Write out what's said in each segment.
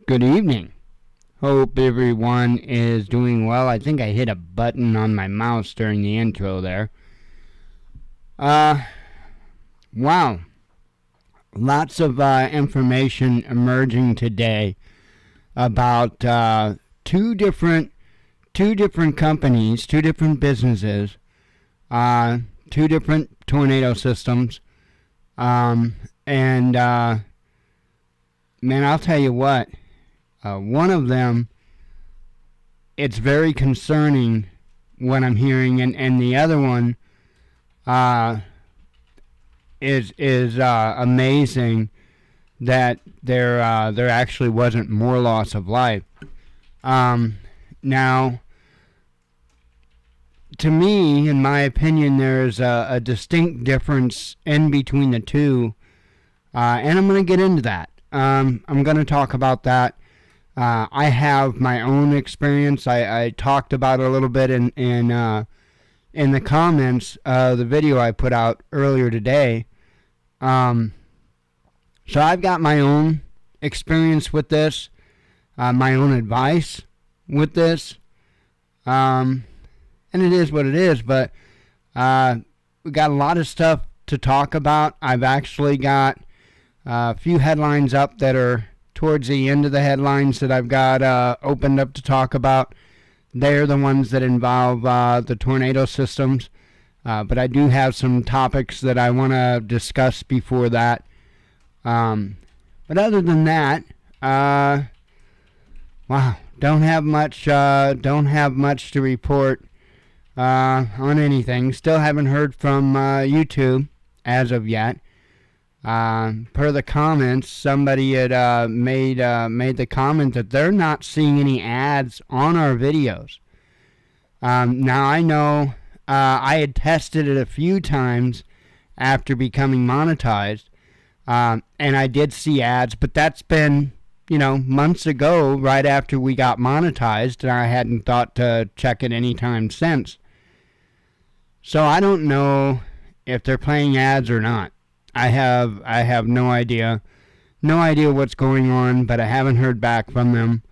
Good evening. Hope everyone is doing well. I think I hit a button on my mouse during the intro there. Wow. Lots of information emerging today about two different companies, two different businesses, two different tornado systems, and man, I'll tell you what. One of them, it's very concerning what I'm hearing, and the other one is amazing that there actually wasn't more loss of life. Now, to me, in my opinion, there's a distinct difference in between the two, and I'm going to get into that. I'm going to talk about that. I have my own experience. I talked about it a little bit in the comments of the video I put out earlier today. So I've got my own experience with this, my own advice with this, and it is what it is. But we got a lot of stuff to talk about. I've actually got a few headlines up that are towards the end of the headlines that I've got opened up to talk about. They're the ones that involve the tornado systems. But I do have some topics that I want to discuss before that. But other than that, wow, don't have much to report on anything. Still haven't heard from YouTube as of yet. Per the comments, somebody had made the comment that they're not seeing any ads on our videos. Now I know I had tested it a few times after becoming monetized, and I did see ads, but that's been, months ago, right after we got monetized, and I hadn't thought to check it any time since. So I don't know if they're playing ads or not. I have no idea what's going on, but I haven't heard back from them,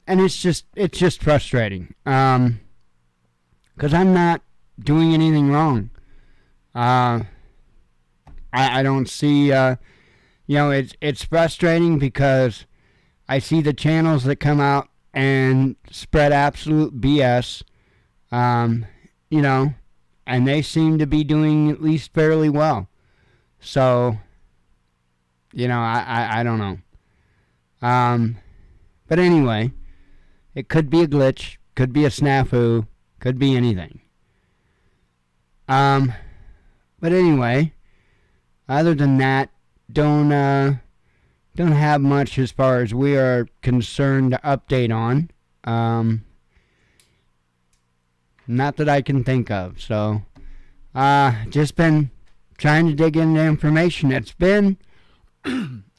and it's just frustrating. Because I'm not doing anything wrong. I don't see. It's frustrating because I see the channels that come out and spread absolute BS. And they seem to be doing at least fairly well. So, I don't know. But anyway, it could be a glitch, could be a snafu, could be anything. But anyway, other than that, don't have much as far as we are concerned to update on. Not that I can think of. So, just been trying to dig into information. It's been,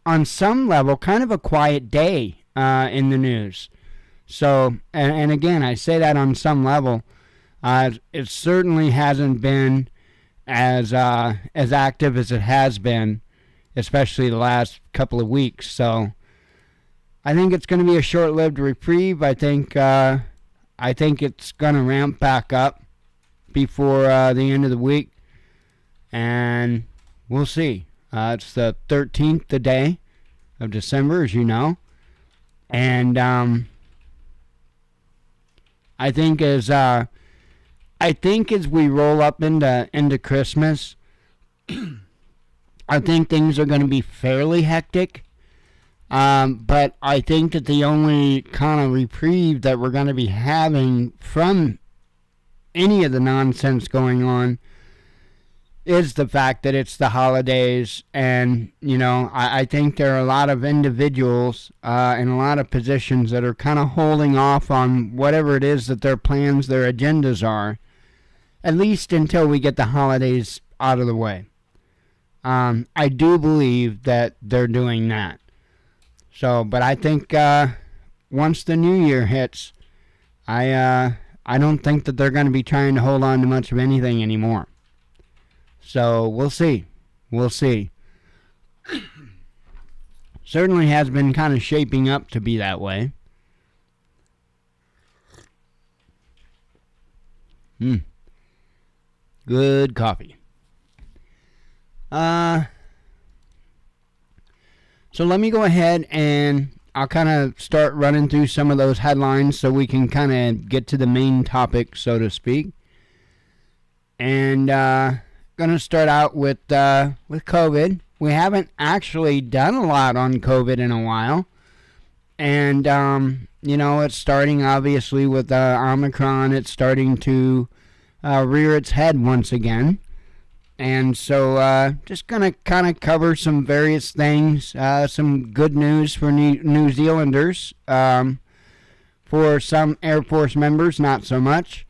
on some level, kind of a quiet day in the news. So, and again, I say that on some level. It certainly hasn't been as active as it has been, especially the last couple of weeks. So, I think it's going to be a short-lived reprieve. I think it's going to ramp back up before the end of the week. And we'll see. It's the 13th day of December, as you know. And I think as we roll up into Christmas, I think things are going to be fairly hectic. But I think that the only kind of reprieve that we're going to be having from any of the nonsense going on is the fact that it's the holidays, and I think there are a lot of individuals in a lot of positions that are kind of holding off on whatever it is that their plans, their agendas are, at least until we get the holidays out of the way. I do believe that they're doing that. So, but I think once the new year hits, I don't think that they're going to be trying to hold on to much of anything anymore. So we'll see. Certainly has been kind of shaping up to be that way. Good coffee. So let me go ahead and I'll kind of start running through some of those headlines so we can kind of get to the main topic, so to speak. And going to start out with COVID. We haven't actually done a lot on COVID in a while. And, it's starting obviously with Omicron. It's starting to rear its head once again. And so just going to kind of cover some various things, some good news for New Zealanders. For some Air Force members, not so much.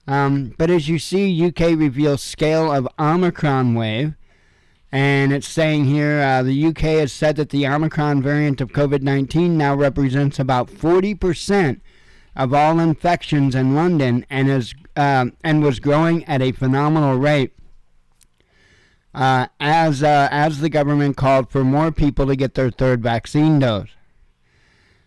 But as you see, UK reveals scale of Omicron wave. And it's saying here, the UK has said that the Omicron variant of COVID-19 now represents about 40% of all infections in London and was growing at a phenomenal rate. As the government called for more people to get their third vaccine dose.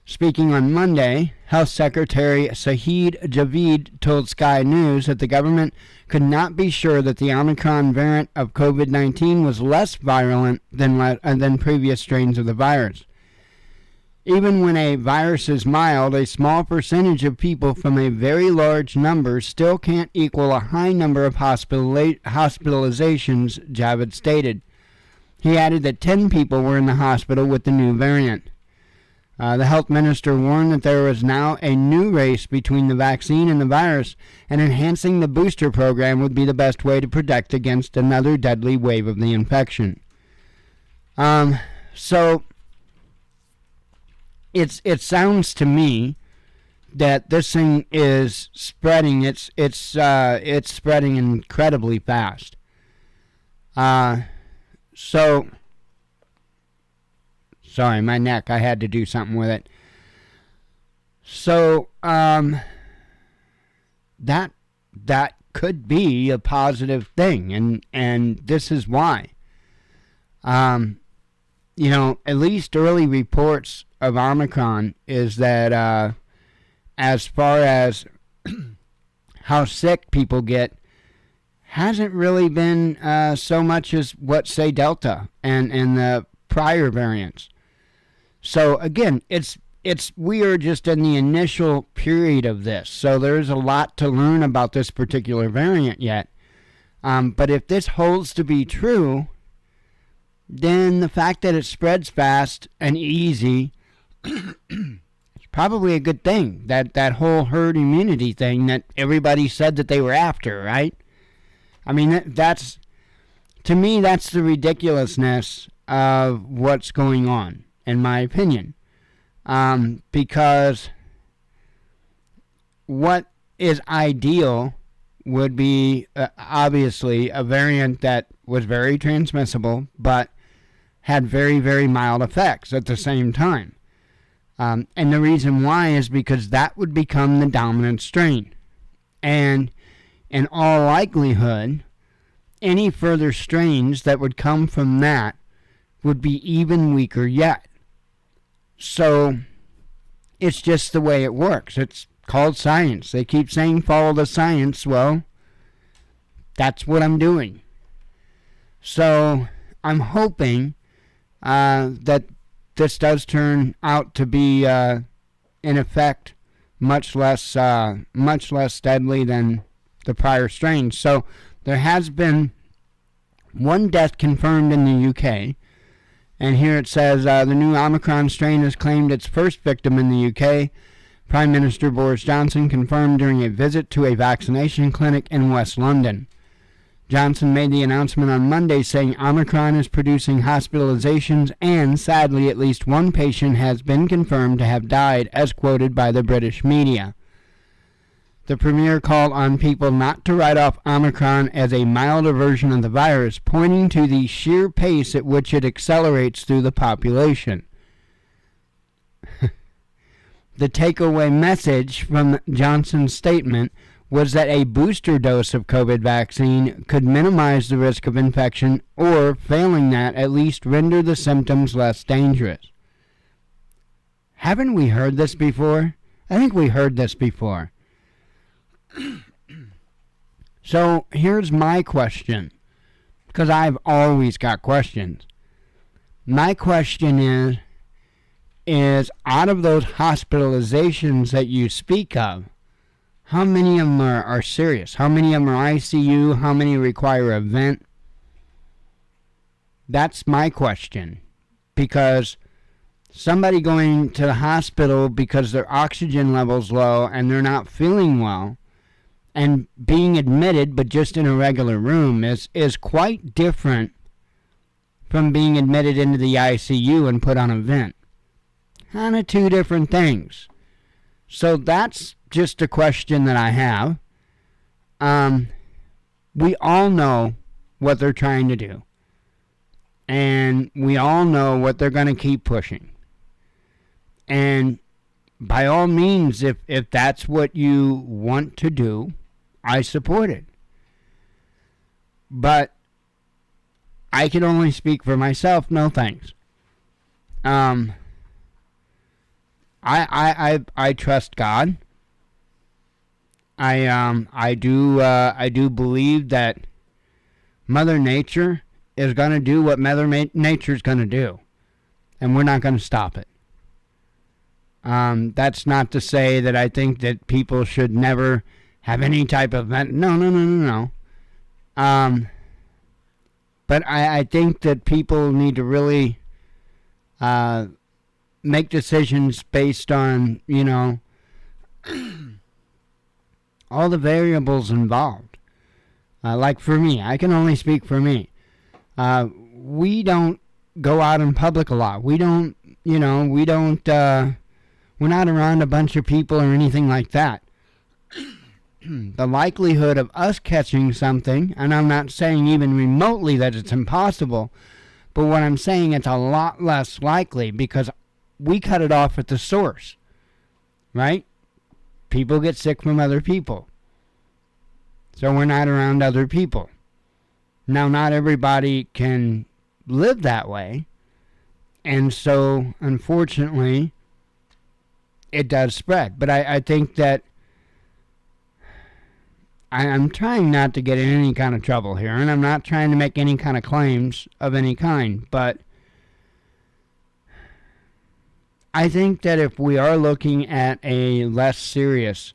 Speaking on Monday, Health Secretary Sajid Javid told Sky News that the government could not be sure that the Omicron variant of COVID-19 was less virulent than previous strains of the virus. Even when a virus is mild, a small percentage of people from a very large number still can't equal a high number of hospitalizations, Javid stated. He added that 10 people were in the hospital with the new variant. The health minister warned that there was now a new race between the vaccine and the virus, and enhancing the booster program would be the best way to protect against another deadly wave of the infection. So it sounds to me that this thing is spreading. It's spreading incredibly fast. Sorry, my neck. I had to do something with it. So that could be a positive thing, and this is why. At least early reports of Omicron is that as far as how sick people get, hasn't really been so much as what, say, Delta and the prior variants. So again, we are just in the initial period of this, so there's a lot to learn about this particular variant yet. But if this holds to be true, then the fact that it spreads fast and easy is probably a good thing. That whole herd immunity thing that everybody said that they were after, right? I mean, that's to me, that's the ridiculousness of what's going on, in my opinion. Because what is ideal would be obviously a variant that was very transmissible, but had very, very mild effects at the same time. And the reason why is because that would become the dominant strain. And in all likelihood, any further strains that would come from that would be even weaker yet. So it's just the way it works. It's called science. They keep saying follow the science. Well, that's what I'm doing. So I'm hoping that this does turn out to be, in effect, much less deadly than the prior strains. So there has been one death confirmed in the UK. And here it says the new Omicron strain has claimed its first victim in the UK. Prime Minister Boris Johnson confirmed during a visit to a vaccination clinic in West London. Johnson made the announcement on Monday, saying Omicron is producing hospitalizations and, sadly, at least one patient has been confirmed to have died, as quoted by the British media. The Premier called on people not to write off Omicron as a milder version of the virus, pointing to the sheer pace at which it accelerates through the population. The takeaway message from Johnson's statement was that a booster dose of COVID vaccine could minimize the risk of infection or, failing that, at least render the symptoms less dangerous. Haven't we heard this before? I think we heard this before. So here's my question, because I've always got questions. My question is out of those hospitalizations that you speak of, how many of them are serious? How many of them are ICU? How many require a vent? That's my question. Because somebody going to the hospital because their oxygen level's low and they're not feeling well and being admitted but just in a regular room is quite different from being admitted into the ICU and put on a vent. Kind of two different things. So that's just a question that I have. We all know what they're trying to do. And we all know what they're going to keep pushing. And by all means, if that's what you want to do, I support it. But I can only speak for myself. No thanks. I trust God. I do believe that Mother Nature is going to do what Mother Nature's going to do, and we're not going to stop it. That's not to say that I think that people should never have any type of no. But I think that people need to really make decisions based on, all the variables involved. Like for me, I can only speak for me. We don't go out in public a lot. We're not around a bunch of people or anything like that. The likelihood of us catching something, and I'm not saying even remotely that it's impossible, but what I'm saying, it's a lot less likely because we cut it off at the source, right? People get sick from other people. So we're not around other people. Now, not everybody can live that way. And so, unfortunately, it does spread. But I think that I'm trying not to get in any kind of trouble here. And I'm not trying to make any kind of claims of any kind. But I think that if we are looking at a less serious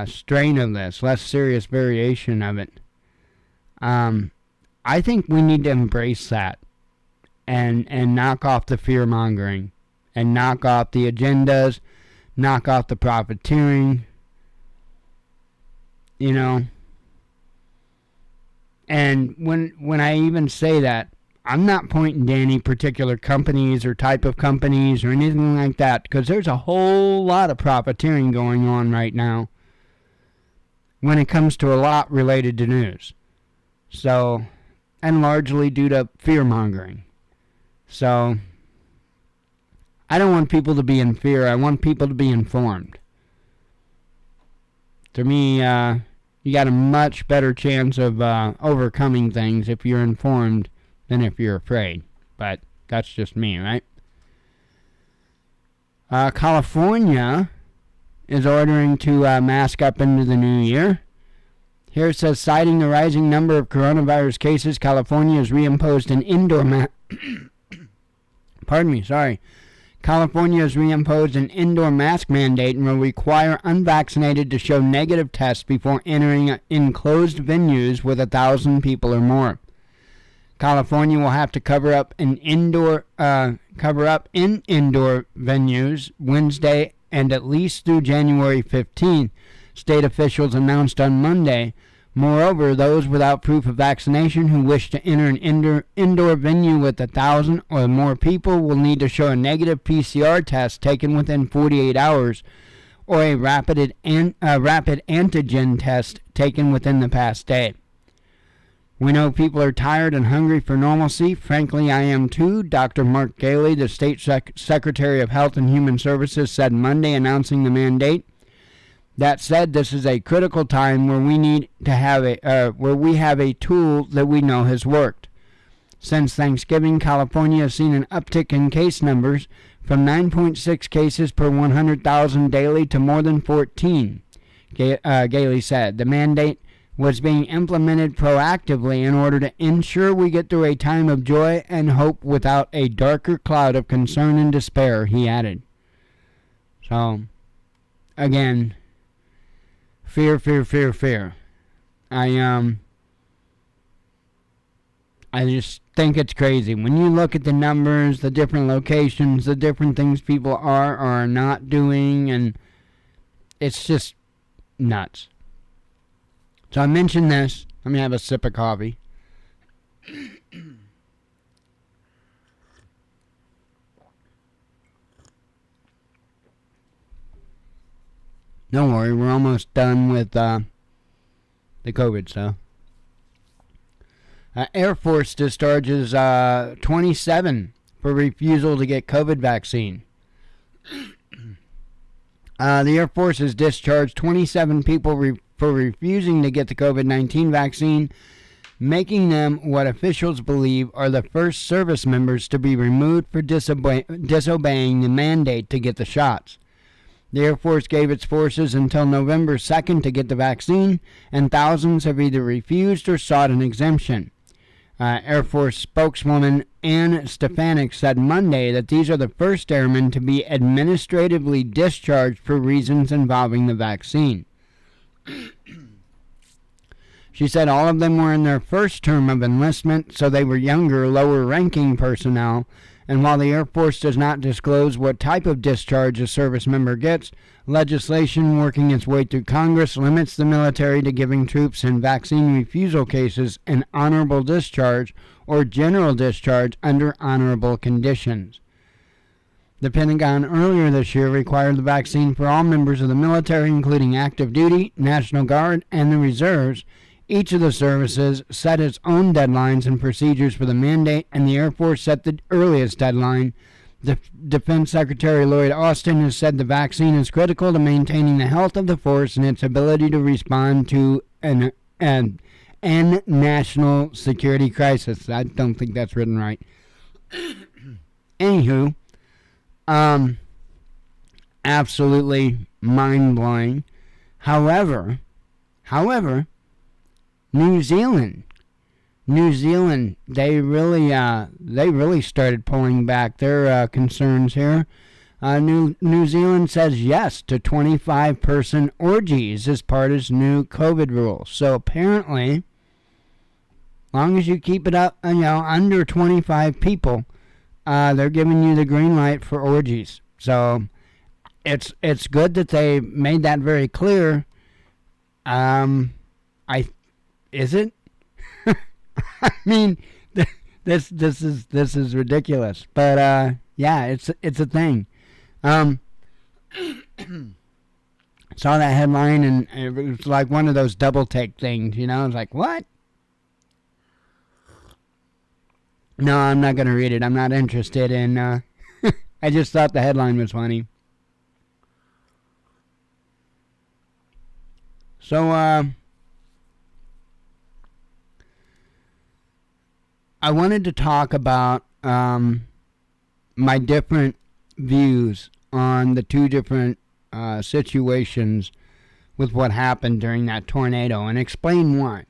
strain of this, less serious variation of it, I think we need to embrace that and knock off the fear-mongering and knock off the agendas, knock off the profiteering, And when I even say that, I'm not pointing to any particular companies or type of companies or anything like that, because there's a whole lot of profiteering going on right now when it comes to a lot related to news. So, and largely due to fear-mongering. So, I don't want people to be in fear. I want people to be informed. To me, you got a much better chance of overcoming things if you're informed than if you're afraid. But that's just me, right? California is ordering to mask up into the new year. Here it says, citing the rising number of coronavirus cases, California has reimposed an indoor California has reimposed an indoor mask mandate and will require unvaccinated to show negative tests before entering enclosed venues with 1,000 people or more. California will have to cover up in indoor venues Wednesday and at least through January 15th, state officials announced on Monday. Moreover, those without proof of vaccination who wish to enter an indoor venue with 1,000 or more people will need to show a negative PCR test taken within 48 hours or a rapid antigen test taken within the past day. We know people are tired and hungry for normalcy. Frankly, I am too, Dr. Mark Galey, the State Secretary of Health and Human Services, said Monday, announcing the mandate. That said, this is a critical time where we need to have a tool that we know has worked. Since Thanksgiving, California has seen an uptick in case numbers, from 9.6 cases per 100,000 daily to more than 14, Gailey said. The mandate was being implemented proactively in order to ensure we get through a time of joy and hope without a darker cloud of concern and despair, he added. So, again, fear, fear, fear, fear. I just think it's crazy. When you look at the numbers, the different locations, the different things people are or are not doing, and it's just nuts. So I mentioned this. Let me have a sip of coffee. Don't worry, we're almost done with the COVID stuff. Air Force discharges 27 for refusal to get COVID vaccine. The Air Force has discharged 27 people for refusing to get the COVID-19 vaccine, making them what officials believe are the first service members to be removed for disobeying the mandate to get the shots. The Air Force gave its forces until November 2nd to get the vaccine, and thousands have either refused or sought an exemption. Air Force spokeswoman Ann Stefanik said Monday that these are the first airmen to be administratively discharged for reasons involving the vaccine. She said all of them were in their first term of enlistment, so they were younger, lower-ranking personnel, and while the Air Force does not disclose what type of discharge a service member gets, legislation working its way through Congress limits the military to giving troops in vaccine refusal cases an honorable discharge or general discharge under honorable conditions. The Pentagon earlier this year required the vaccine for all members of the military, including active duty, National Guard, and the reserves. Each of the services set its own deadlines and procedures for the mandate, and the Air Force set the earliest deadline. Defense Secretary Lloyd Austin has said the vaccine is critical to maintaining the health of the force and its ability to respond to an national security crisis. I don't think that's written right. Anywho, absolutely mind-blowing. However, New Zealand, they really started pulling back their concerns here. New Zealand says yes to 25-person orgies as part of its new COVID rules. So apparently, as long as you keep it up, under 25 people, they're giving you the green light for orgies. So it's good that they made that very clear. Is it? I mean, this is ridiculous. But yeah, it's a thing. Saw that headline and it was like one of those double take things, It's like, what? No, I'm not gonna read it. I'm not interested in. I just thought the headline was funny. So I wanted to talk about my different views on the two different situations with what happened during that tornado and explain why.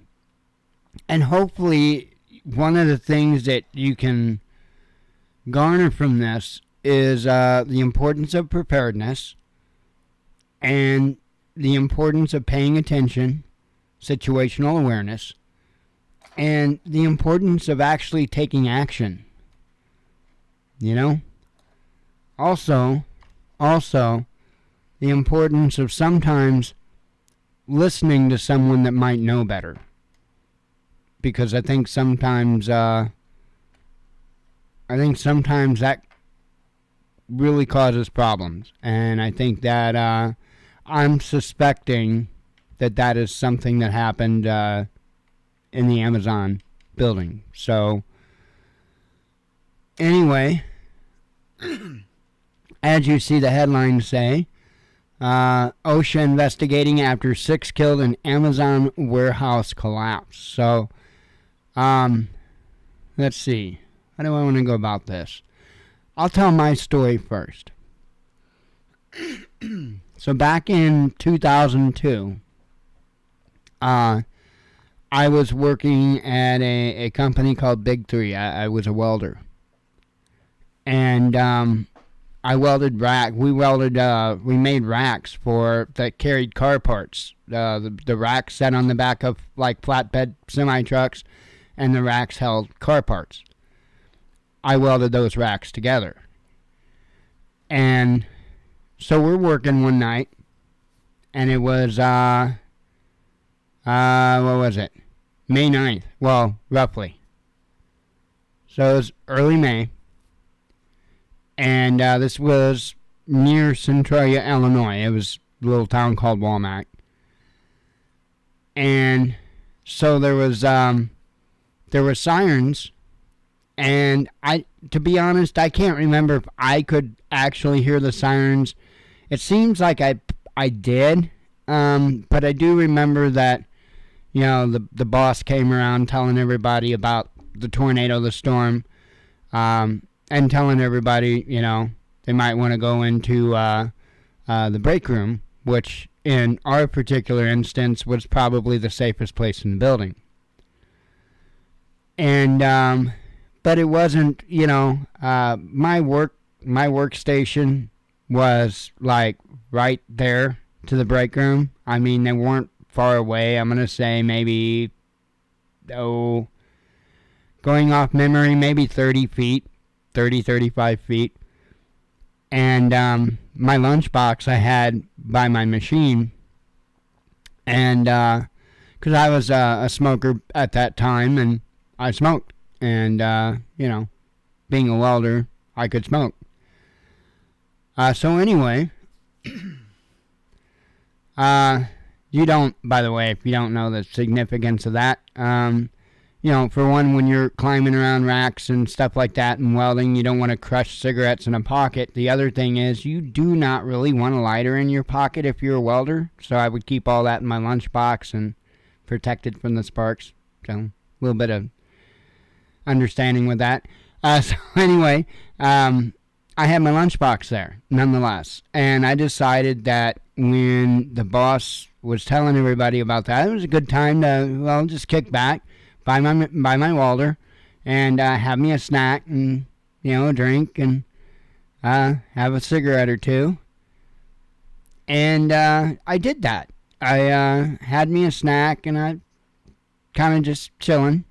And hopefully one of the things that you can garner from this is the importance of preparedness and the importance of paying attention, situational awareness, and the importance of actually taking action. Also, the importance of sometimes listening to someone that might know better. Because I think sometimes that really causes problems. And I think that I'm suspecting that is something that happened in the Amazon building. So, anyway, as you see the headlines say, OSHA investigating after 6 killed in Amazon warehouse collapse. So, let's see. How do I want to go about this? I'll tell my story first. So back in 2002, I was working at a company called Big 3. I was a welder. And I welded we made racks that carried car parts. The racks sat on the back of like flatbed semi-trucks, and the racks held car parts. I welded those racks together. And so we're working one night, and it was, what was it? May 9th. Well, roughly. So it was early May. And this was near Centralia, Illinois. It was a little town called Walmart. And so there were sirens. And to be honest, I can't remember if I could actually hear the sirens. It seems like I did, but I do remember that, the boss came around telling everybody about the tornado, the storm, and telling everybody, they might want to go into the break room, which in our particular instance was probably the safest place in the building. And but it wasn't, my workstation was like right there to the break room. I mean, they weren't far away. I'm going to say maybe, going off memory, maybe 35 feet. And my lunchbox I had by my machine. And because I was a smoker at that time, and I smoked. And, being a welder, I could smoke. So anyway, you don't, by the way, if you don't know the significance of that, for one, when you're climbing around racks and stuff like that and welding, you don't want to crush cigarettes in a pocket. The other thing is, you do not really want a lighter in your pocket if you're a welder. So I would keep all that in my lunchbox and protected from the sparks. So a little bit of understanding with that. So anyway, I had my lunchbox there, nonetheless. And I decided that when the boss was telling everybody about that, it was a good time to, just kick back, buy my welder, and have me a snack and, a drink, and have a cigarette or two. And I did that. I had me a snack, and I kind of just chilling.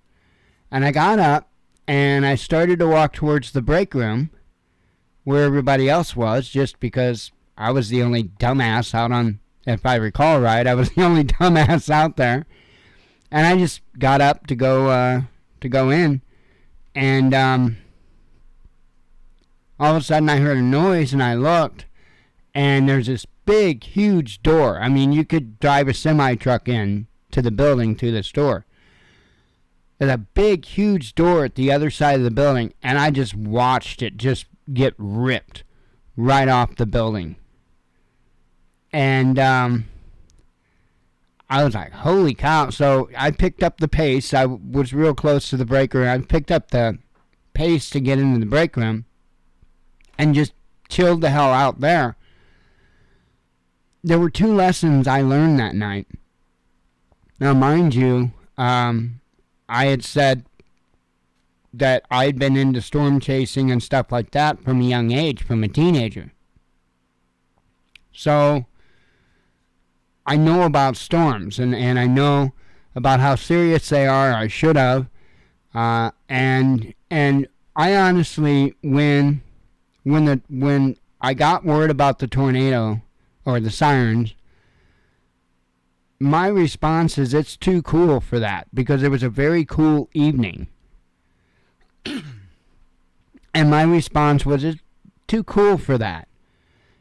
And I got up, and I started to walk towards the break room where everybody else was, just because I was the only dumbass out on, if I recall right, I was the only dumbass out there. And I just got up to go in, and all of a sudden I heard a noise, and I looked, and there's this big, huge door. I mean, you could drive a semi-truck in to the building, to the store. There's a big, huge door at the other side of the building, and I just watched it just get ripped right off the building. And I was like, holy cow. So I picked up the pace. I was real close to the break room. I picked up the pace to get into the break room and just chilled the hell out there. There were 2 lessons I learned that night. Now, mind you, I had said that I'd been into storm chasing and stuff like that from a young age, from a teenager. So I know about storms, and I know about how serious they are. I should have. And I honestly, when I got word about the tornado or the sirens, my response is, it's too cool for that, because it was a very cool evening. And my response was, it's too cool for that.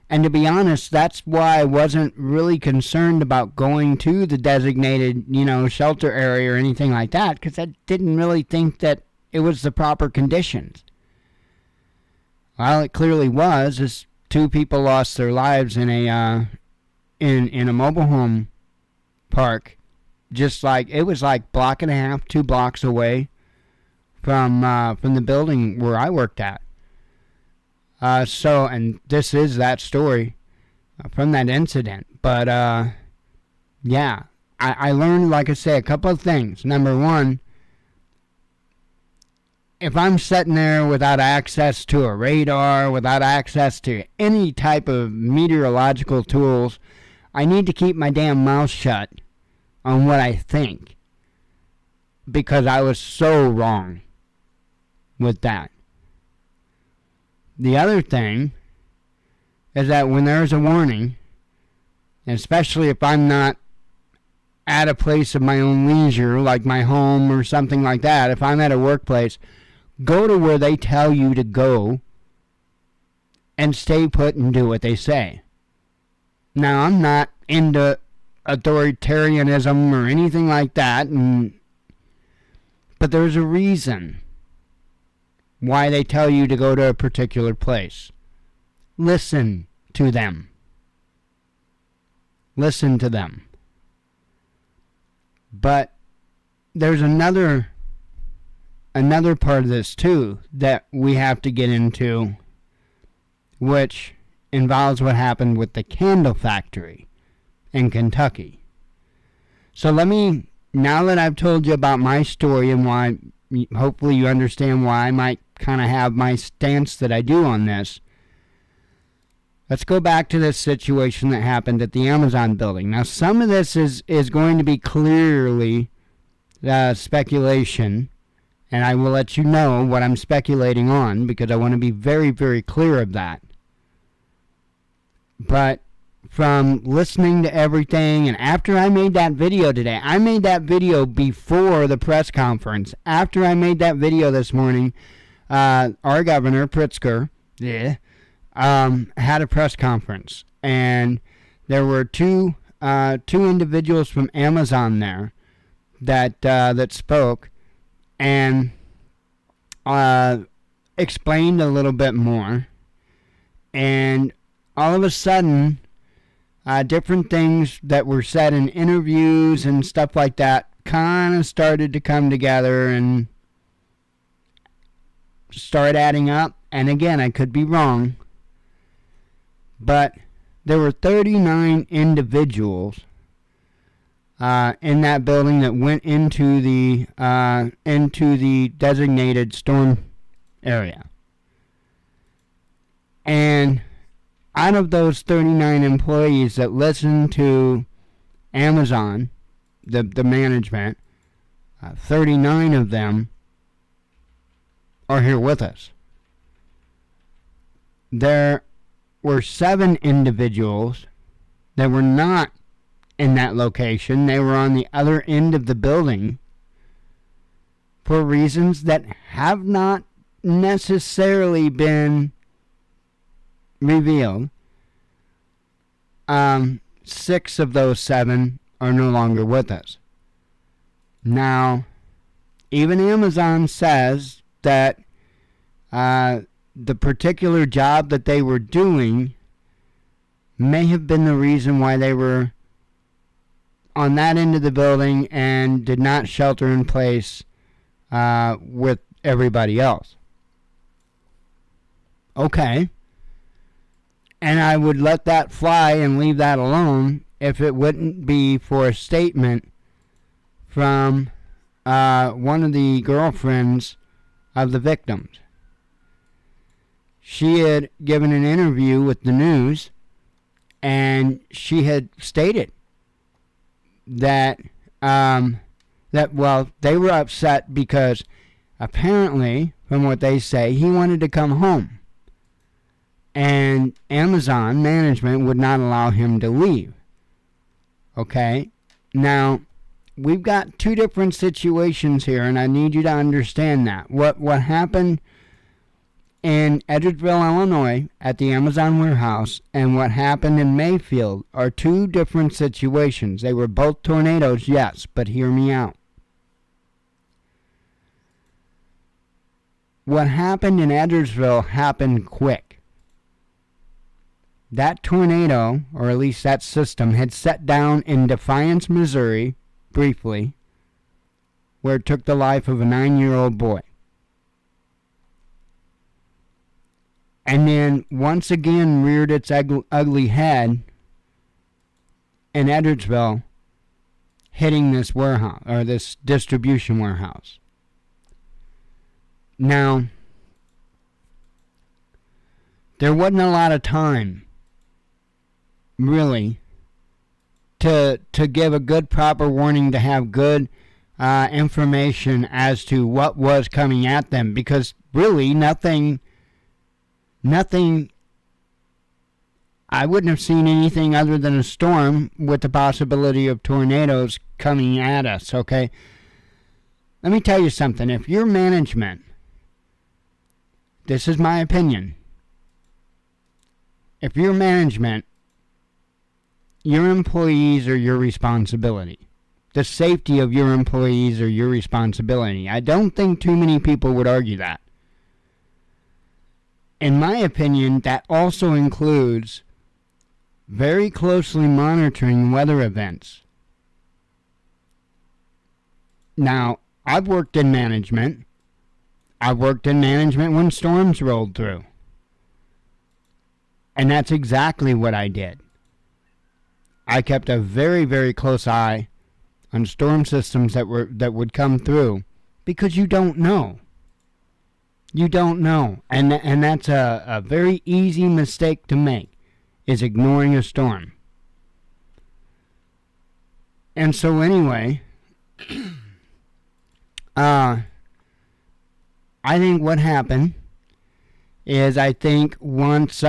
And to be honest, that's why I wasn't really concerned about going to the designated, shelter area or anything like that, because I didn't really think that it was the proper conditions. Well, it clearly was, as 2 people lost their lives in a mobile home park, just like it was like block and a half, 2 blocks away from the building where I worked at. And this is that story from that incident. But, yeah, I learned, like I say, a couple of things. Number one, if I'm sitting there without access to a radar, without access to any type of meteorological tools, I need to keep my damn mouth shut on what I think, because I was so wrong with that. The other thing is that when there's a warning, especially if I'm not at a place of my own leisure, like my home or something like that, if I'm at a workplace, go to where they tell you to go and stay put and do what they say. Now, I'm not into authoritarianism or anything like that, but there's a reason why they tell you to go to a particular place. Listen to them. Listen to them. But there's another part of this too that we have to get into, which involves what happened with the candle factory in Kentucky. So now that I've told you about my story and why, hopefully you understand why I might kind of have my stance that I do on this, let's go back to this situation that happened at the Amazon building. Now, some of this is going to be clearly speculation, and I will let you know what I'm speculating on, because I want to be very, very clear of that. But from listening to everything, and after I made that video today, I made that video before the press conference. After I made that video this morning, our governor, Pritzker, had a press conference, and there were two individuals from Amazon there that spoke and explained a little bit more, and all of a sudden, different things that were said in interviews and stuff like that kind of started to come together and start adding up. And again, I could be wrong, but there were 39 individuals in that building that went into the designated storm area. And out of those 39 employees that listened to Amazon, the management, 39 of them are here with us. There were 7 individuals that were not in that location. They were on the other end of the building for reasons that have not necessarily been revealed. 6 of those 7 are no longer with us. Now, even Amazon says that the particular job that they were doing may have been the reason why they were on that end of the building and did not shelter in place with everybody else. Okay. And I would let that fly and leave that alone if it wouldn't be for a statement from one of the girlfriends of the victims. She had given an interview with the news, and she had stated that they were upset because apparently, from what they say, he wanted to come home. And Amazon management would not allow him to leave. Okay? Now, we've got 2 different situations here, and I need you to understand that. What happened in Edwardsville, Illinois, at the Amazon warehouse, and what happened in Mayfield are 2 different situations. They were both tornadoes, yes, but hear me out. What happened in Edwardsville happened quick. That tornado, or at least that system, had set down in Defiance, Missouri, briefly, where it took the life of a 9-year-old boy. and then once again reared its ugly head in Edwardsville, hitting this warehouse, or this distribution warehouse. Now, there wasn't a lot of time, really, to give a good proper warning, to have good information as to what was coming at them, because really nothing, I wouldn't have seen anything other than a storm with the possibility of tornadoes coming at us, okay? Let me tell you something. If your management, this is my opinion, if your management, your employees are your responsibility. The safety of your employees are your responsibility. I don't think too many people would argue that. In my opinion, that also includes very closely monitoring weather events. Now, I've worked in management. I've worked in management when storms rolled through. And that's exactly what I did. I kept a very, very close eye on storm systems that would come through, because you don't know. You don't know. And that's a very easy mistake to make, is ignoring a storm. And so anyway, I think what happened is, I think once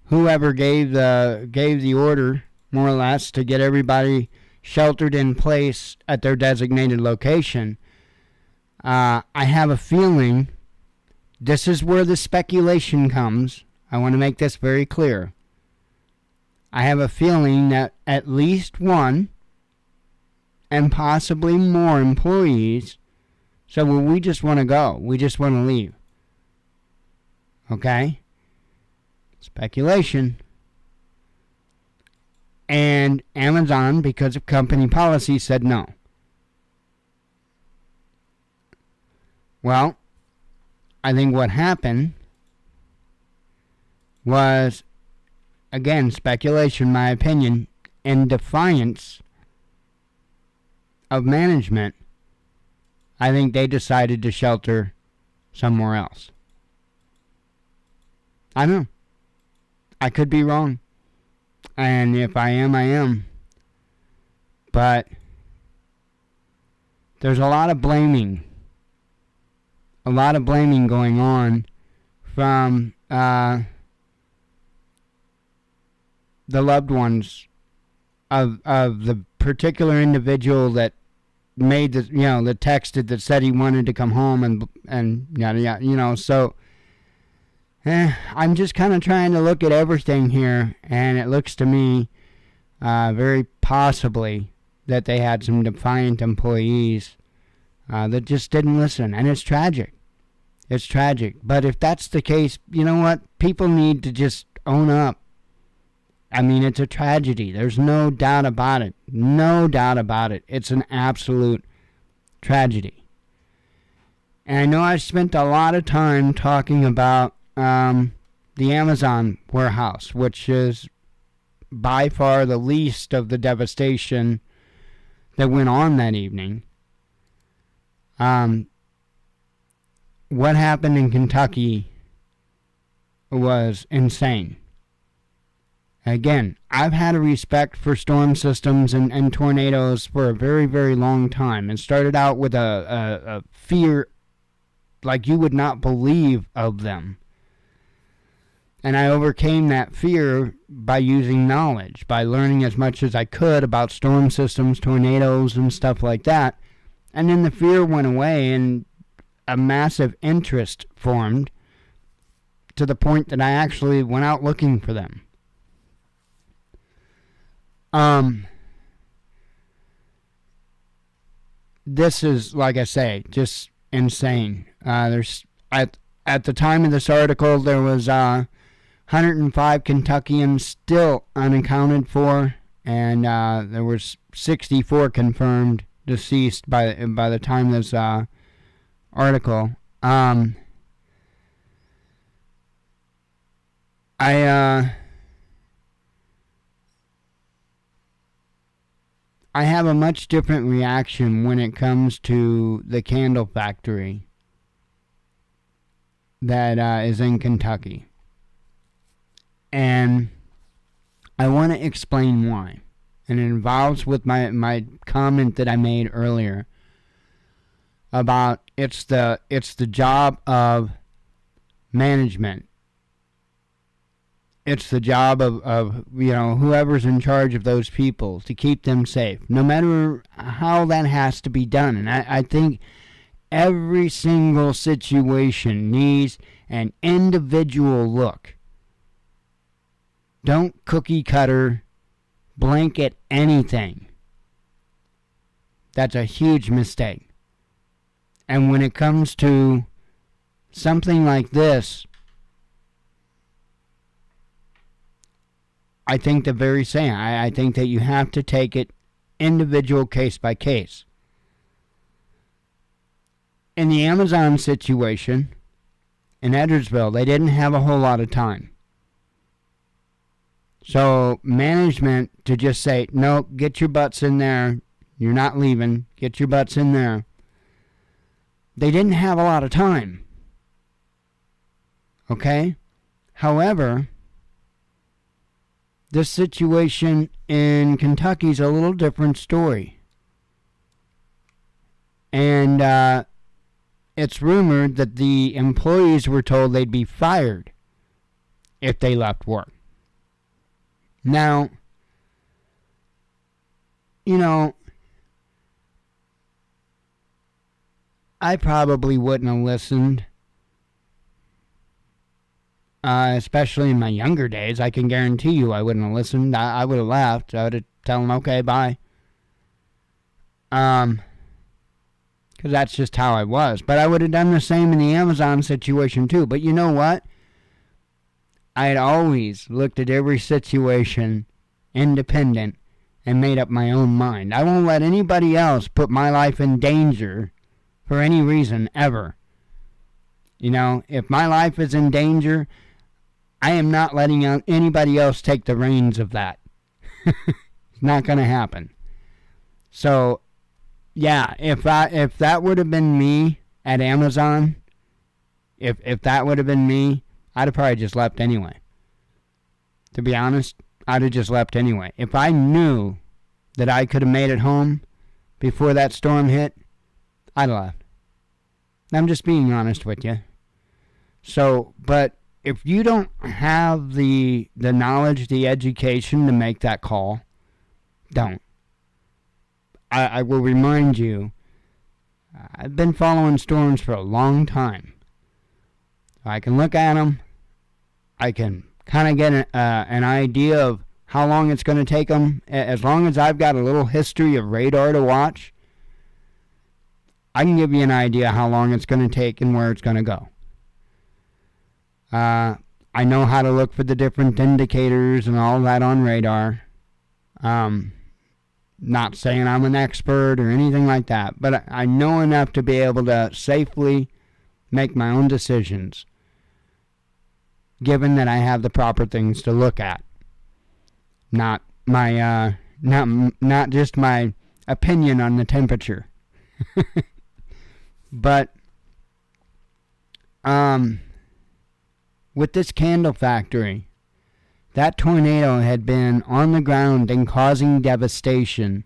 whoever gave the order, more or less, to get everybody sheltered in place at their designated location, I have a feeling, this is where the speculation comes. I want to make this very clear. I have a feeling that at least one, and possibly more, employees said, well, we just want to go. We just want to leave. Okay? Speculation. And Amazon, because of company policy, said no. Well, I think what happened was, again, speculation, my opinion, in defiance of management, I think they decided to shelter somewhere else. I don't know. I could be wrong. And if I am, I am. But there's a lot of blaming. A lot of blaming going on from the loved ones of the particular individual that made the, that texted, that said he wanted to come home, and yada yada, so I'm just kind of trying to look at everything here, and it looks to me very possibly that they had some defiant employees that just didn't listen, and it's tragic. It's tragic. But if that's the case, you know what? People need to just own up. I mean, it's a tragedy. There's no doubt about it. No doubt about it. It's an absolute tragedy. And I know I've spent a lot of time talking about the Amazon warehouse, which is by far the least of the devastation that went on that evening. What happened in Kentucky was insane. Again, I've had a respect for storm systems and tornadoes for a very, very long time. It started out with a fear like you would not believe of them. And I overcame that fear by using knowledge, by learning as much as I could about storm systems, tornadoes, and stuff like that. And then the fear went away, and a massive interest formed to the point that I actually went out looking for them. This is, like I say, just insane. There's at the time of this article, there was 105 Kentuckians still unaccounted for, and there was 64 confirmed deceased by the time of this article. I I have a much different reaction when it comes to the candle factory that is in Kentucky. And I want to explain why. And it involves with my comment that I made earlier about it's the job of management. It's the job of whoever's in charge of those people to keep them safe, no matter how that has to be done. And I think every single situation needs an individual look. Don't cookie cutter, blanket anything. That's a huge mistake. And when it comes to something like this, I think the very same. I think that you have to take it individual case by case. In the Amazon situation, in Edwardsville, they didn't have a whole lot of time. So management to just say, no, get your butts in there. You're not leaving. Get your butts in there. They didn't have a lot of time. Okay? However, this situation in Kentucky is a little different story. And it's rumored that the employees were told they'd be fired if they left work. Now, I probably wouldn't have listened, especially in my younger days. I can guarantee you I wouldn't have listened. I would have left. I would have told them, okay, bye. Because that's just how I was. But I would have done the same in the Amazon situation too. But you know what? I had always looked at every situation independent and made up my own mind. I won't let anybody else put my life in danger for any reason ever. If my life is in danger, I am not letting anybody else take the reins of that. It's not going to happen. So, yeah, if that would have been me at Amazon, if that would have been me, I'd have probably just left anyway. To be honest, I'd have just left anyway. If I knew that I could have made it home before that storm hit, I'd have left. I'm just being honest with you. So, but if you don't have the knowledge, the education to make that call, don't. I will remind you, I've been following storms for a long time. I can look at them. I can kind of get an idea of how long it's going to take them. As long as I've got a little history of radar to watch, I can give you an idea how long it's going to take and where it's going to go. I know how to look for the different indicators and all that on radar. Not saying I'm an expert or anything like that, but I know enough to be able to safely make my own decisions, given that I have the proper things to look at. Not my not just my opinion on the temperature. But with this candle factory, that tornado had been on the ground and causing devastation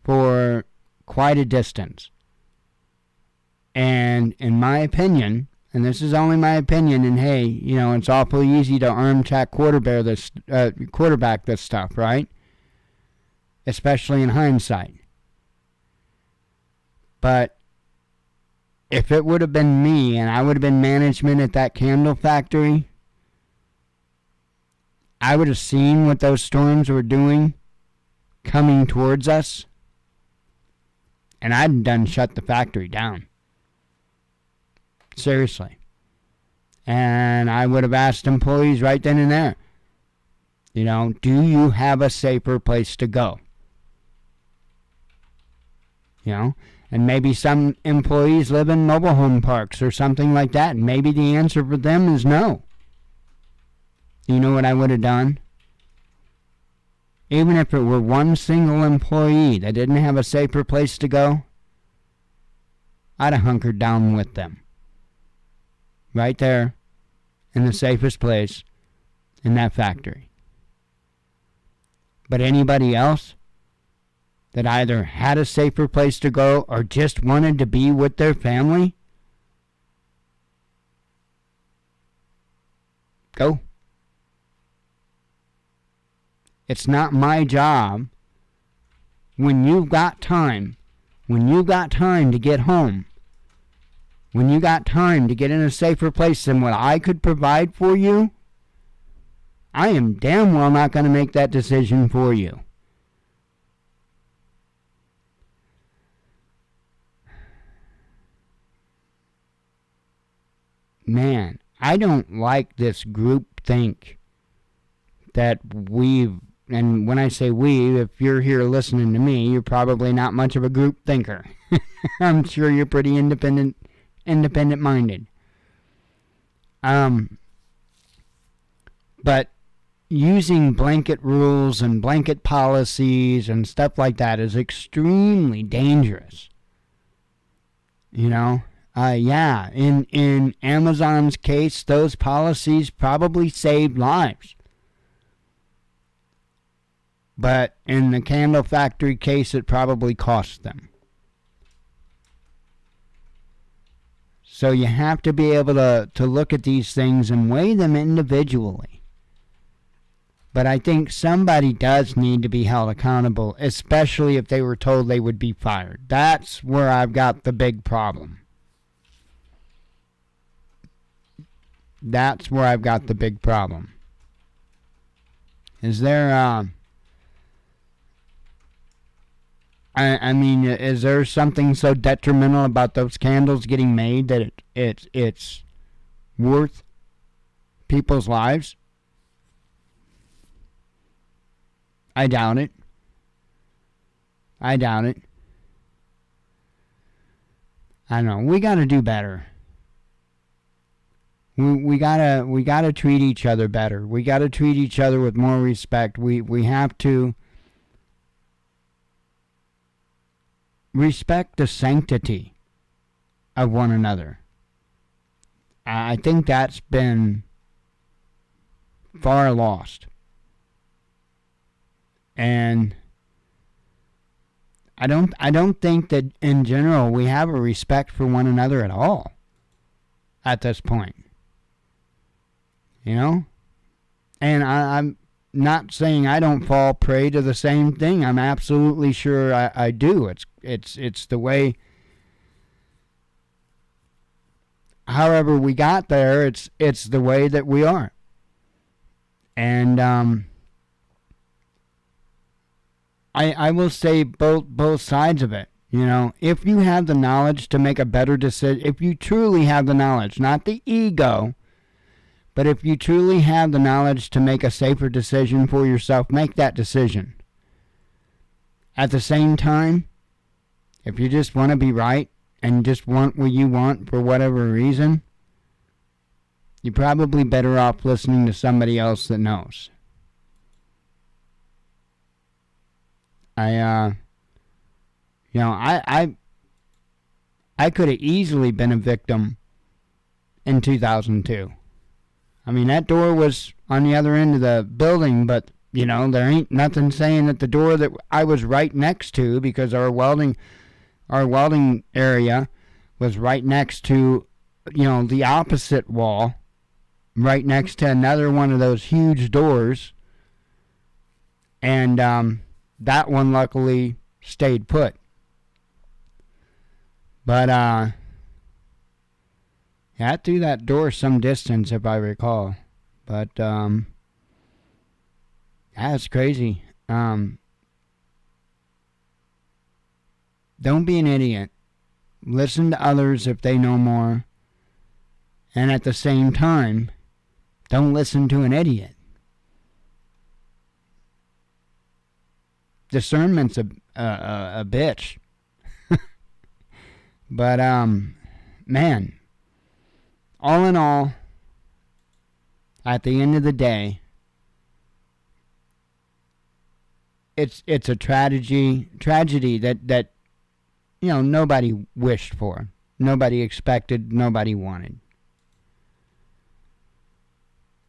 for quite a distance. And in my opinion, and this is only my opinion, and hey, it's awfully easy to arm check quarterback this stuff, right? Especially in hindsight. But if it would have been me and I would have been management at that candle factory, I would have seen what those storms were doing coming towards us, and I'd done shut the factory down. Seriously. And I would have asked employees right then and there, do you have a safer place to go? And maybe some employees live in mobile home parks or something like that, and maybe the answer for them is no. You know what I would have done? Even if it were one single employee that didn't have a safer place to go, I'd have hunkered down with them. Right there in the safest place in that factory. But anybody else that either had a safer place to go or just wanted to be with their family, go. It's not my job when you've got time to get home, when you got time to get in a safer place than what I could provide for you, I am damn well not going to make that decision for you. Man, I don't like this group think that and when I say we, if you're here listening to me, you're probably not much of a group thinker. I'm sure you're pretty independent-minded. But using blanket rules and blanket policies and stuff like that is extremely dangerous. You know? Yeah, in Amazon's case, those policies probably saved lives. But in the candle factory case, it probably cost them. So you have to be able to look at these things and weigh them individually. But I think somebody does need to be held accountable, especially if they were told they would be fired. That's where I've got the big problem. That's where I've got the big problem. Is there, I mean, is there something so detrimental about those candles getting made that it's worth people's lives? I doubt it. I don't know. We got to do better. We gotta treat each other better. We gotta treat each other with more respect. We have to respect the sanctity of one another. I think that's been far lost. And I don't think that in general we have a respect for one another at all at this point. You know? And I'm not saying I don't fall prey to the same thing. I'm absolutely sure I do. It's the way, however we got there, it's the way that we are. And I will say both sides of it. You know, if you have the knowledge to make a better decision, if you truly have the knowledge, not the ego, but if you truly have the knowledge to make a safer decision for yourself, make that decision. At the same time, if you just want to be right and just want what you want for whatever reason, you're probably better off listening to somebody else that knows. I could have easily been a victim in 2002. I mean, that door was on the other end of the building, but, you know, there ain't nothing saying that the door that I was right next to, because our welding area was right next to, you know, the opposite wall, right next to another one of those huge doors. And that one luckily stayed put. But yeah, I threw that door some distance, if I recall. But that's crazy. Don't be an idiot. Listen to others if they know more. And at the same time, don't listen to an idiot. Discernment's a bitch. But, man, all in all, at the end of the day, it's a tragedy that nobody wished for, nobody expected, nobody wanted.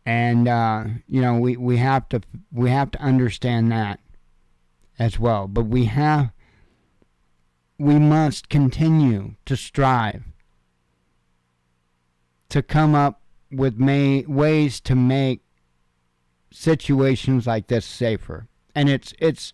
And we have to understand that as well. But we must continue to strive to come up with ways to make situations like this safer. And it's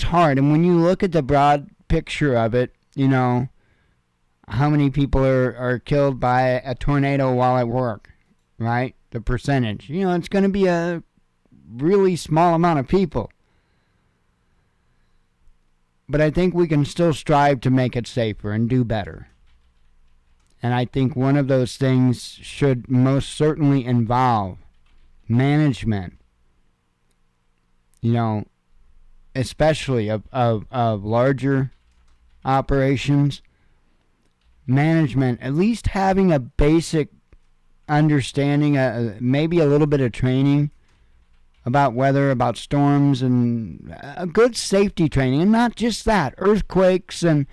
hard. And when you look at the broad picture of it, how many people are killed by a tornado while at work, right? The percentage. It's going to be a really small amount of people. But I think we can still strive to make it safer and do better. And I think one of those things should most certainly involve management, especially of larger operations. Management, at least having a basic understanding, maybe a little bit of training about weather, about storms, and a good safety training. And not just that, earthquakes. And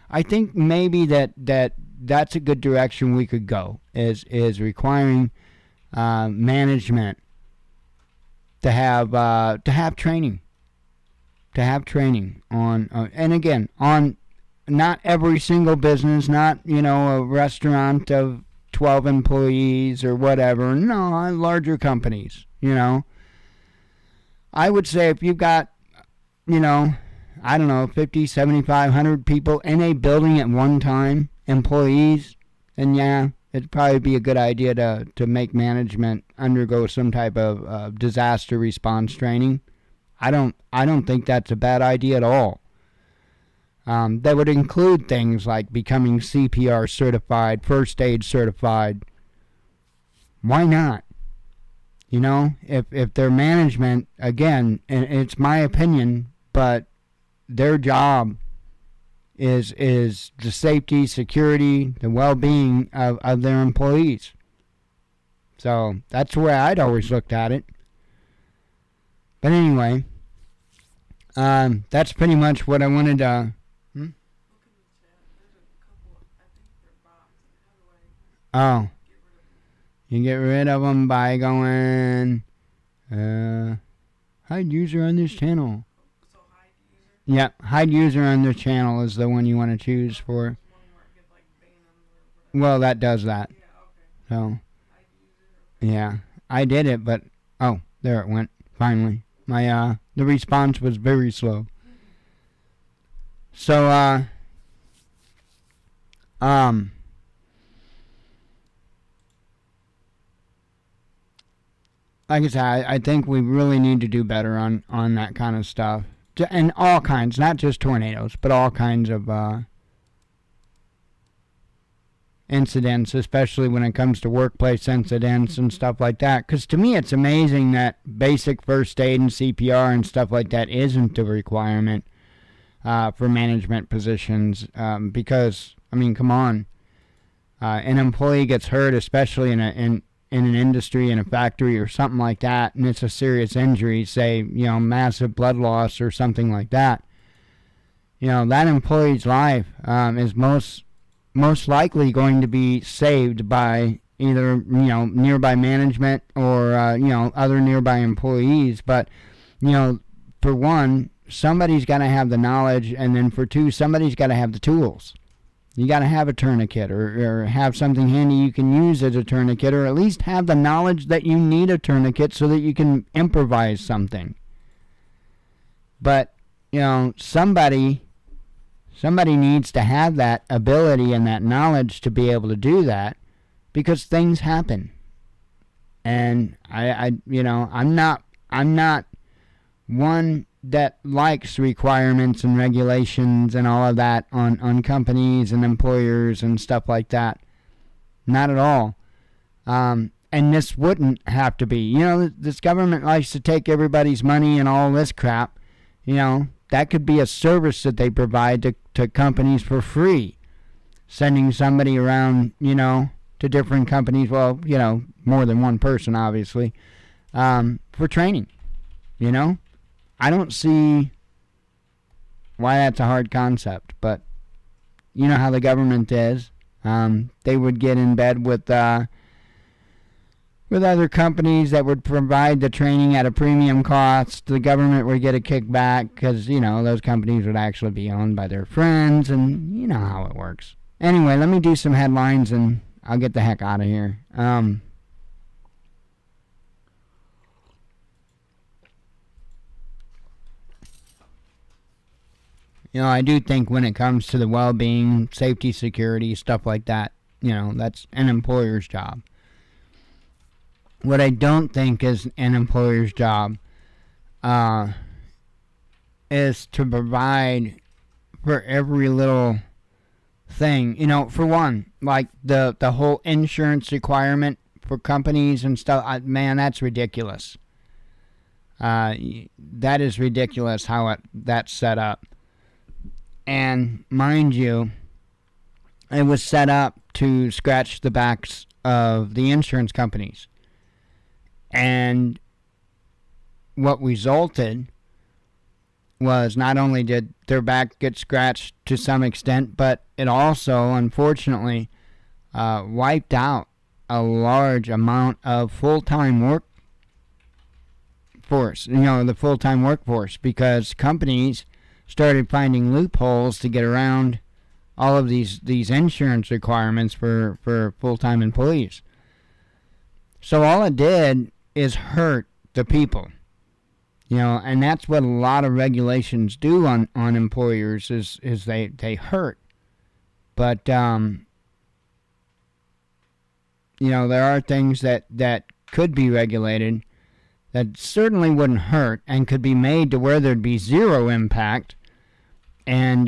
I think maybe that's a good direction we could go, is requiring management to have training on and again, on not every single business, not a restaurant of 12 employees or whatever. No, larger companies. I would say if you've got 50, 75, 100 people in a building at one time, employees, then yeah, it'd probably be a good idea to make management undergo some type of disaster response training. I don't think that's a bad idea at all. That would include things like becoming CPR certified, first aid certified. Why not? If their management, again, and it's my opinion, but their job is the safety, security, the well-being of their employees. So that's the way I'd always looked at it. But anyway, that's pretty much what I wanted to... Oh, you get rid of them by going, hide user on this channel. So hide user? Yep, hide user on this channel is the one you want to choose for. Well, that does that. Yeah, okay. So, yeah, I did it, but, oh, there it went, finally. The response was very slow. So, like I said, I think we really need to do better on that kind of stuff. And all kinds, not just tornadoes, but all kinds of incidents, especially when it comes to workplace incidents and stuff like that. Because to me, it's amazing that basic first aid and CPR and stuff like that isn't a requirement for management positions. Because, I mean, come on. An employee gets hurt, especially in an industry, in a factory or something like that, and it's a serious injury, say, massive blood loss or something like that, that employee's life is most likely going to be saved by either, nearby management or, other nearby employees. But, for one, somebody's got to have the knowledge, and then for two, somebody's got to have the tools. You got to have a tourniquet or have something handy you can use as a tourniquet, or at least have the knowledge that you need a tourniquet so that you can improvise something. But, somebody needs to have that ability and that knowledge to be able to do that, because things happen. And I'm not one that likes requirements and regulations and all of that on companies and employers and stuff like that. Not at all. And this wouldn't have to be. This government likes to take everybody's money and all this crap. That could be a service that they provide to companies for free. Sending somebody around, to different companies. Well, more than one person, obviously, for training. You know, I don't see why that's a hard concept, but you know how the government is. They would get in bed with other companies that would provide the training at a premium cost. The government would get a kickback because, you know, those companies would actually be owned by their friends, and you know how it works. Anyway, let me do some headlines and I'll get the heck out of here. You know, I do think when it comes to the well-being, safety, security, stuff like that, you know, that's an employer's job. What I don't think is an employer's job is to provide for every little thing. You know, for one, like the whole insurance requirement for companies and stuff, man, that's ridiculous. That is ridiculous how that's set up. And mind you, it was set up to scratch the backs of the insurance companies. And what resulted was not only did their back get scratched to some extent, but it also, unfortunately, wiped out a large amount of full-time workforce, you know, the full-time workforce, because companies started finding loopholes to get around all of these insurance requirements for full-time employees. So all it did is hurt the people. You know, and that's what a lot of regulations do on employers is they hurt. But you know, there are things that could be regulated that certainly wouldn't hurt and could be made to where there'd be zero impact and,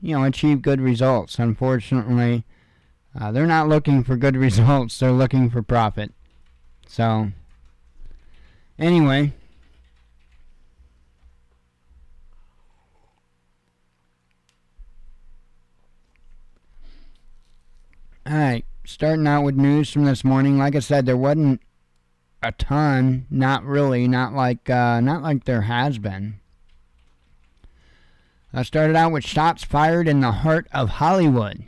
you know, achieve good results. Unfortunately, they're not looking for good results. They're looking for profit. So, anyway. Alright, starting out with news from this morning. Like I said, there wasn't a ton. Not really. Not like there has been. I started out with shots fired in the heart of Hollywood.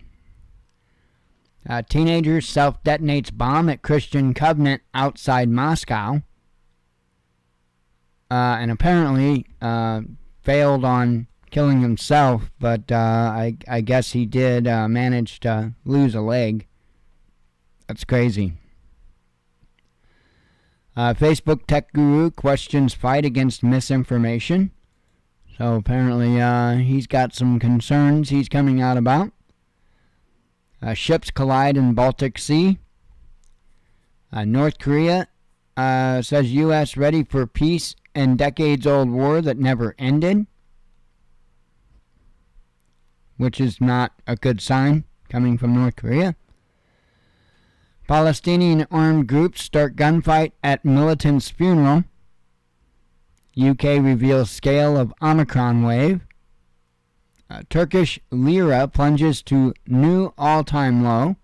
A teenager self-detonates bomb at Christian Covenant outside Moscow. And apparently failed on killing himself, but I guess he did manage to lose a leg. That's crazy. Facebook tech guru questions fight against misinformation. So apparently he's got some concerns he's coming out about. Ships collide in Baltic Sea. North Korea says U.S. ready for peace in decades-old war that never ended, which is not a good sign coming from North Korea. Palestinian armed groups start gunfight at militant's funeral. UK reveals scale of Omicron wave. Turkish lira plunges to new all-time low.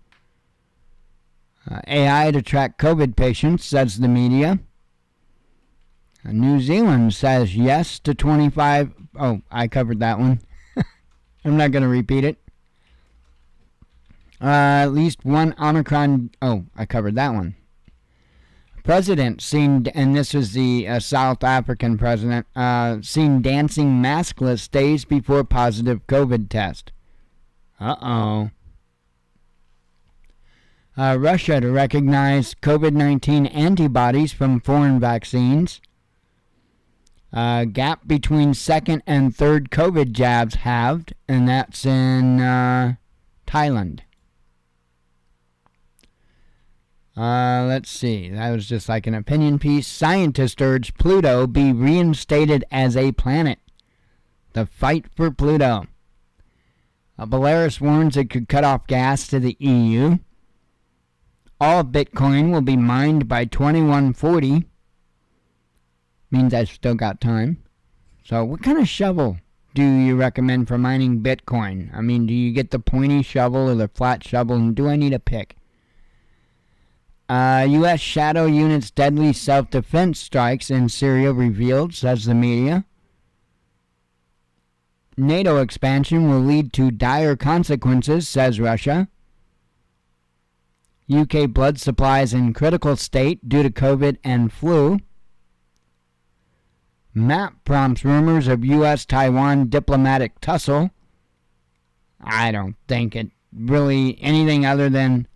AI to track COVID patients, says the media. New Zealand says yes to 25... Oh, I covered that one. I'm not going to repeat it. At least one Omicron... Oh, I covered that one. President seen, and this was the South African president, seen dancing maskless days before positive COVID test. Uh-oh. Russia to recognize COVID-19 antibodies from foreign vaccines. Gap between second and third COVID jabs halved, and that's in Thailand. Let's see. That was just like an opinion piece. Scientists urge Pluto be reinstated as a planet. The fight for Pluto. Belarus warns it could cut off gas to the EU. All Bitcoin will be mined by 2140. Means I've still got time. So what kind of shovel do you recommend for mining Bitcoin? I mean, do you get the pointy shovel or the flat shovel? And do I need a pick? U.S. shadow units' deadly self-defense strikes in Syria revealed, says the media. NATO expansion will lead to dire consequences, says Russia. UK blood supplies in critical state due to COVID and flu. Map prompts rumors of U.S.-Taiwan diplomatic tussle. I don't think it really anything other than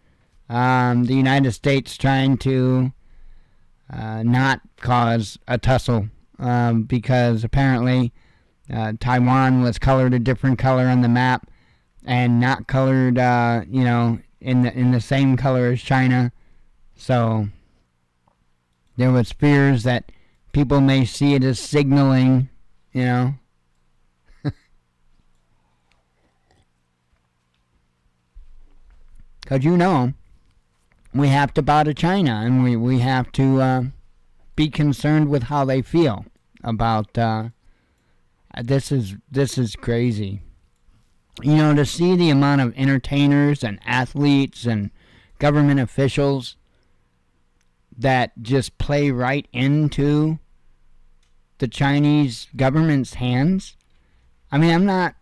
the United States trying to not cause a tussle because apparently Taiwan was colored a different color on the map and not colored, in the same color as China. So there was fears that people may see it as signaling, Because we have to bow to China, and we have to be concerned with how they feel about this is crazy. To see the amount of entertainers and athletes and government officials that just play right into the Chinese government's hands. I mean, I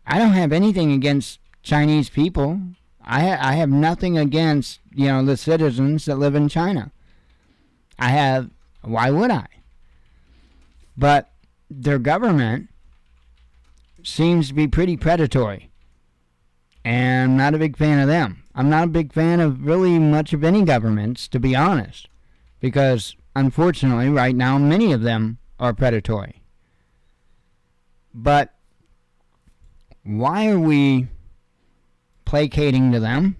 don't have anything against Chinese people. I have nothing against, the citizens that live in China. Why would I? But their government seems to be pretty predatory. And I'm not a big fan of them. I'm not a big fan of really much of any governments, to be honest. Because, unfortunately, right now, many of them are predatory. But why are we placating to them?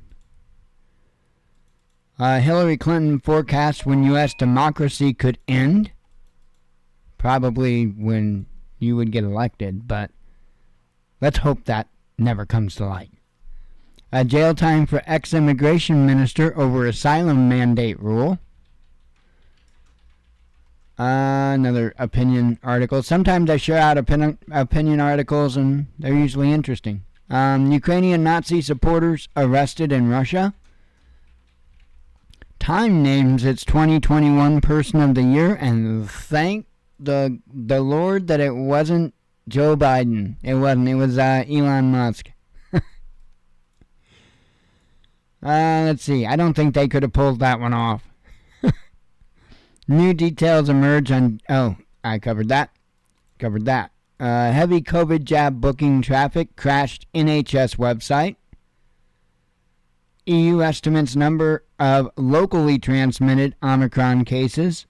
Hillary Clinton forecasts when U.S. democracy could end. Probably when you would get elected, but let's hope that never comes to light. Jail time for ex-immigration minister over asylum mandate rule. Another opinion article. Sometimes I share out opinion articles, and they're usually interesting. Ukrainian Nazi supporters arrested in Russia. Time names its 2021 Person of the Year, and thank the Lord that it wasn't Joe Biden. It wasn't. It was Elon Musk. Let's see. I don't think they could have pulled that one off. New details emerge on... Oh, I covered that. Heavy COVID jab booking traffic crashed NHS website. EU estimates number of locally transmitted Omicron cases.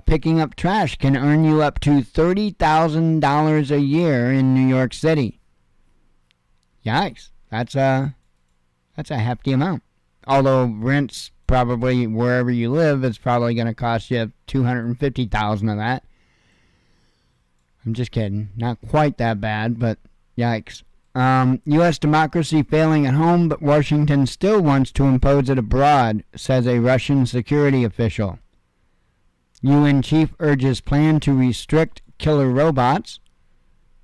Picking up trash can earn you up to $30,000 a year in New York City. Yikes. That's a hefty amount. Although rent's probably wherever you live, it's probably going to cost you $250,000 of that. I'm just kidding. Not quite that bad, but yikes. U.S. democracy failing at home, but Washington still wants to impose it abroad, says a Russian security official. UN chief urges plan to restrict killer robots.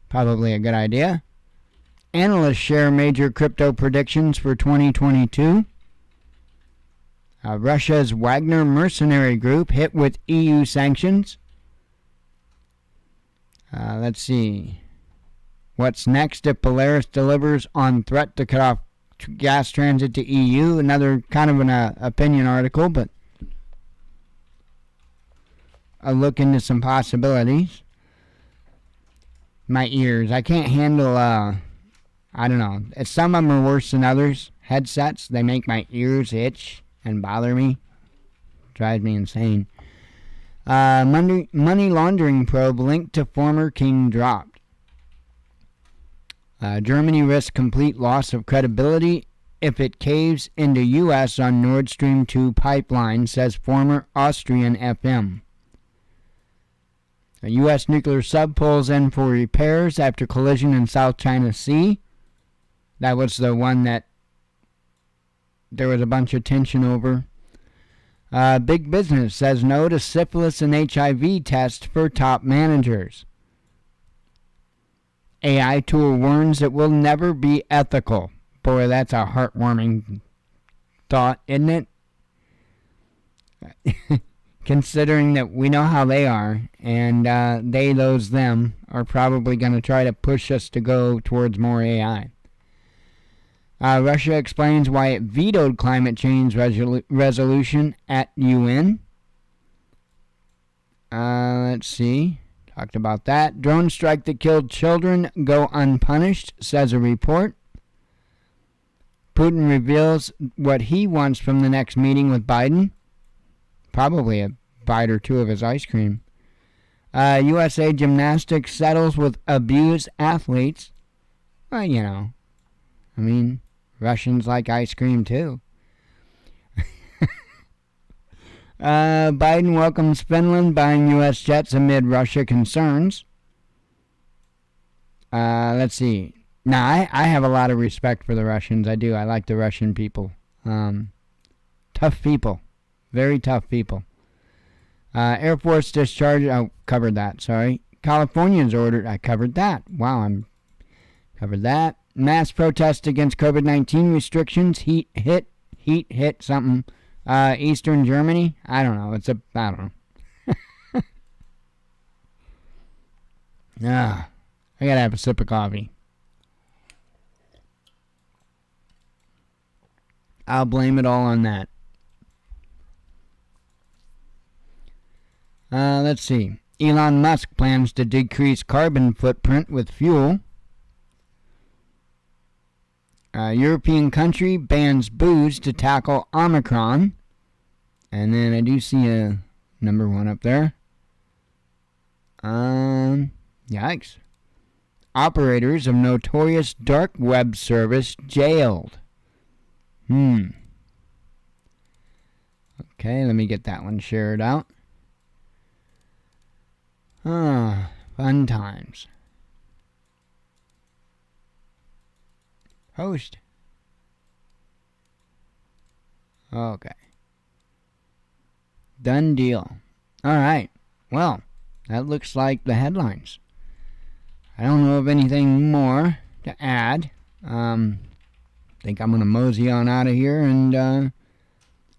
Probably a good idea. Analysts share major crypto predictions for 2022. Russia's Wagner mercenary group hit with EU sanctions. Let's see. What's next if Belarus delivers on threat to cut off gas transit to EU? Another kind of an opinion article, but a look into some possibilities. My ears. I can't handle, I don't know. Some of them are worse than others. Headsets, they make my ears itch and bother me. Drives me insane. Money laundering probe linked to former king dropped. Germany risks complete loss of credibility if it caves into U.S. on Nord Stream 2 pipeline, says former Austrian FM. A U.S. nuclear sub pulls in for repairs after collision in South China Sea. That was the one that there was a bunch of tension over. Big business says no to syphilis and HIV test for top managers. AI tool warns it will never be ethical. Boy, that's a heartwarming thought, isn't it? Considering that we know how they are, and they, those, them, are probably going to try to push us to go towards more AI. Russia explains why it vetoed climate change resolution at UN. Let's see. Talked about that. Drone strike that killed children go unpunished, says a report. Putin reveals what he wants from the next meeting with Biden. Probably a bite or two of his ice cream. USA Gymnastics settles with abused athletes. Well, you know. I mean, Russians like ice cream too. Biden welcomes Finland buying U.S. jets amid Russia concerns. Let's see. Now, I have a lot of respect for the Russians. I do. I like the Russian people. Tough people. Very tough people. Air Force discharge. Oh, covered that. Sorry. Californians ordered. I covered that. Wow, covered that. Mass protest against COVID-19 restrictions. Heat hit something. Eastern Germany. I don't know. I don't know. I gotta have a sip of coffee. I'll blame it all on that. Let's see. Elon Musk plans to decrease carbon footprint with fuel. European country bans booze to tackle Omicron. And then I do see a number 1 up there. Yikes. Operators of notorious dark web service jailed. Okay, let me get that one shared out. Fun times. Host. Okay. Done deal. Alright. Well, that looks like the headlines. I don't know of anything more to add. Think I'm going to mosey on out of here and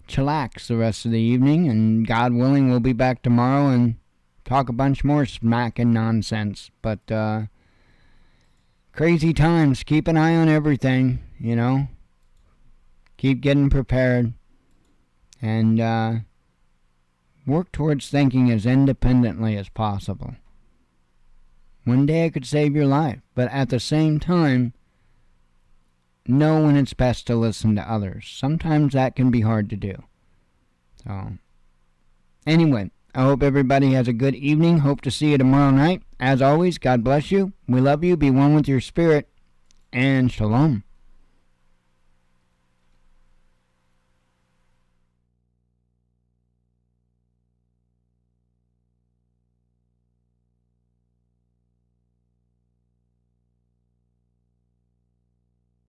chillax the rest of the evening. And God willing, we'll be back tomorrow and talk a bunch more smack and nonsense. But crazy times. Keep an eye on everything, you know. Keep getting prepared. And work towards thinking as independently as possible. One day it could save your life. But at the same time, know when it's best to listen to others. Sometimes that can be hard to do. So, anyway, I hope everybody has a good evening. Hope to see you tomorrow night. As always, God bless you. We love you. Be one with your spirit. And shalom.